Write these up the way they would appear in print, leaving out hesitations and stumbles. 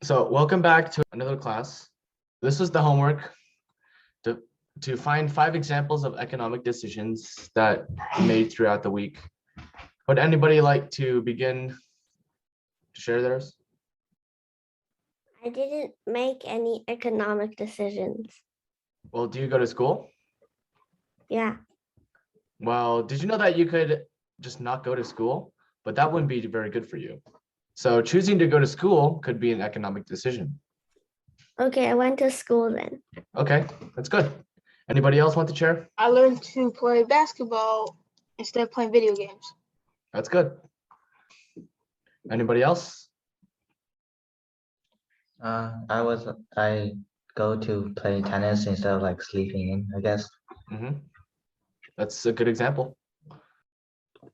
So welcome back to another class. This was the homework to, to find 5 examples of economic decisions that you made throughout the week. Would anybody like to begin to share theirs? I didn't make any economic decisions. Well, do you go to school? Yeah, Well, did you know that you could just not go to school? But that wouldn't be very good for you. So choosing to go to school could be an economic decision. okay, I went to school then. Okay, that's good. Anybody else want to share? I learned to play basketball instead of playing video games. That's good. Anybody else? I go to play tennis instead of like sleeping in, I guess. That's a good example.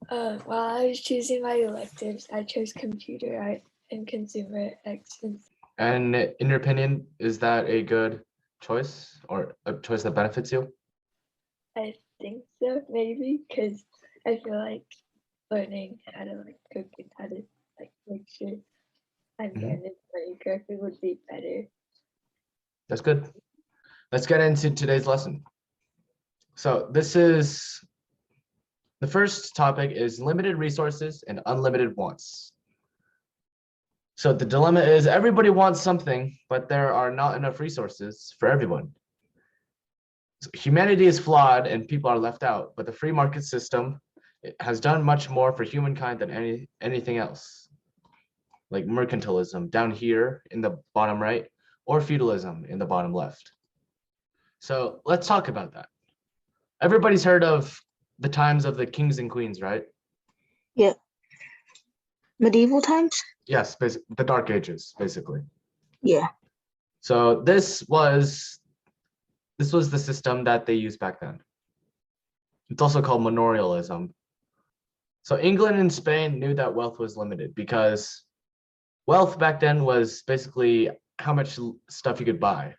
While I was choosing my electives, I chose computer art and consumer excellence. And in your opinion, is that a good choice or a choice that benefits you? I think so, maybe, because I feel like learning how to like cook and how to like make sure I'm managing money correctly would be better. That's good. Let's get into today's lesson. So the first topic is limited resources and unlimited wants. So the dilemma is everybody wants something, but there are not enough resources for everyone. So humanity is flawed and people are left out, but the free market system has done much more for humankind than anything else, like mercantilism down here in the bottom right, or feudalism in the bottom left. So let's talk about that. Everybody's heard of the times of the kings and queens, right? Yeah. Medieval times? Yes, the Dark Ages, basically. Yeah. So this was the system that they used back then. It's also called manorialism. So England and Spain knew that wealth was limited because wealth back then was basically how much stuff you could buy.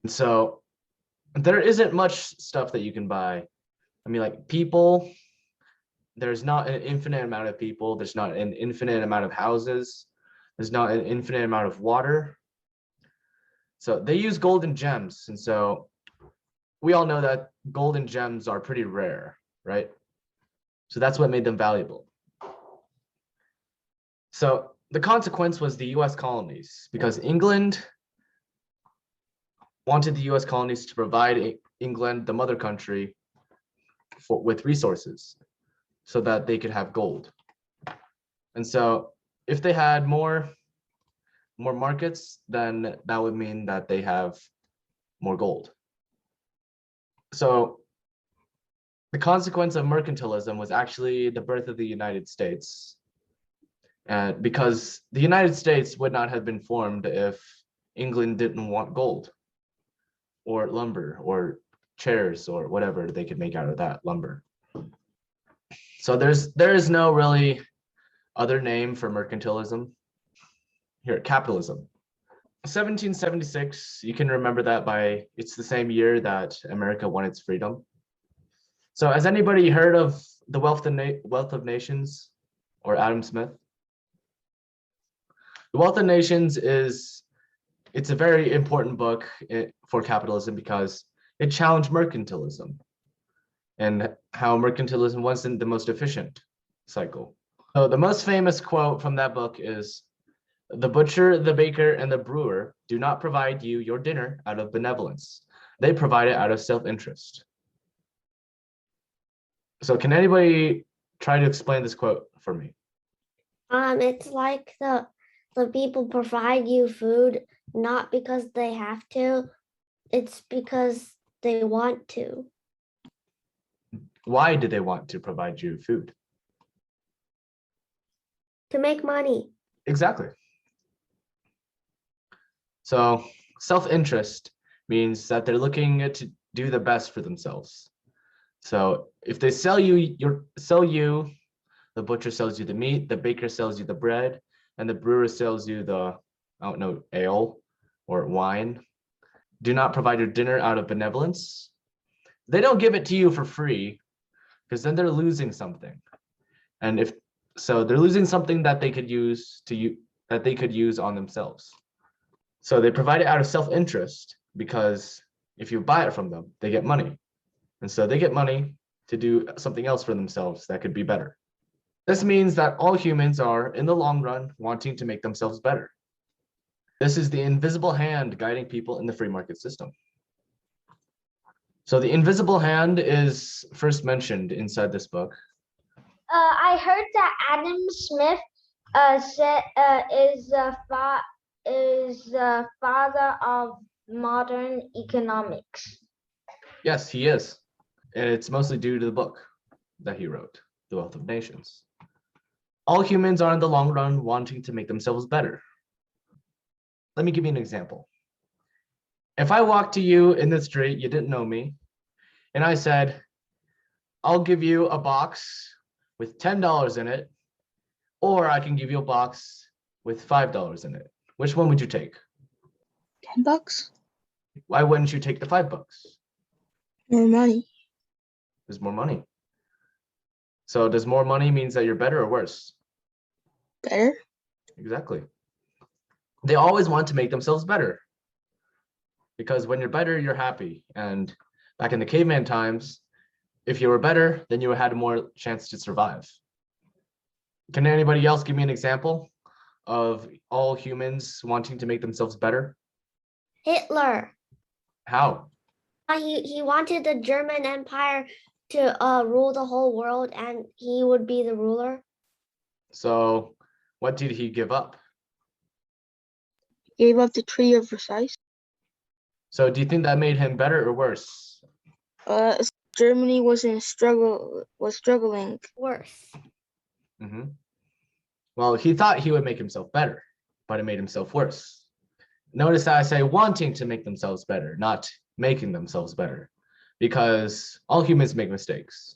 And so there isn't much stuff that you can buy. I mean, like people, there's not an infinite amount of people. There's not an infinite amount of houses. There's not an infinite amount of water. So they use gold and gems. And so we all know that gold and gems are pretty rare, right? So that's what made them valuable. So the consequence was the US colonies, because England wanted the US colonies to provide England, the mother country, with resources so that they could have gold. And so if they had more markets, then that would mean that they have more gold. So the consequence of mercantilism was actually the birth of the United States. And because the United States would not have been formed if England didn't want gold or lumber or chairs or whatever they could make out of that lumber. So there is no really other name for mercantilism. Here, capitalism. 1776, you can remember that by, it's the same year that America won its freedom. So has anybody heard of The Wealth of Nations or Adam Smith? The Wealth of Nations it's a very important book for capitalism because it challenged mercantilism and how mercantilism wasn't the most efficient cycle. So the most famous quote from that book is, "The butcher, the baker, and the brewer do not provide you your dinner out of benevolence. They provide it out of self-interest." So can anybody try to explain this quote for me? It's like the people provide you food not because they have to, it's because they want to. Why do they want to provide you food? To make money. Exactly. So self-interest means that they're looking to do the best for themselves. So if they sell you, the butcher sells you the meat, the baker sells you the bread, and the brewer sells you the, I don't know, ale or wine. Do not provide your dinner out of benevolence. They don't give it to you for free, because then they're losing something. And if so, they're losing something that they could use on themselves. So they provide it out of self-interest because if you buy it from them, they get money. And so they get money to do something else for themselves that could be better. This means that all humans are, in the long run, wanting to make themselves better. This is the invisible hand guiding people in the free market system. So the invisible hand is first mentioned inside this book. I heard that Adam Smith is the father of modern economics. Yes, he is. And it's mostly due to the book that he wrote, The Wealth of Nations. All humans are in the long run wanting to make themselves better. Let me give you an example. If I walked to you in the street, you didn't know me, and I said, I'll give you a box with $10 in it, or I can give you a box with $5 in it. Which one would you take? $10? Why wouldn't you take the $5? More money. There's more money. So does more money means that you're better or worse? Better? Exactly. They always want to make themselves better. Because when you're better, you're happy. And back in the caveman times, if you were better, then you had more chance to survive. Can anybody else give me an example of all humans wanting to make themselves better? Hitler. How? He wanted the German Empire to rule the whole world, and he would be the ruler. So what did he give up? Gave up the Treaty of Versailles. So do you think that made him better or worse? Germany was struggling. Worse. Well, he thought he would make himself better, but it made himself worse. Notice that I say wanting to make themselves better, not making themselves better, because all humans make mistakes.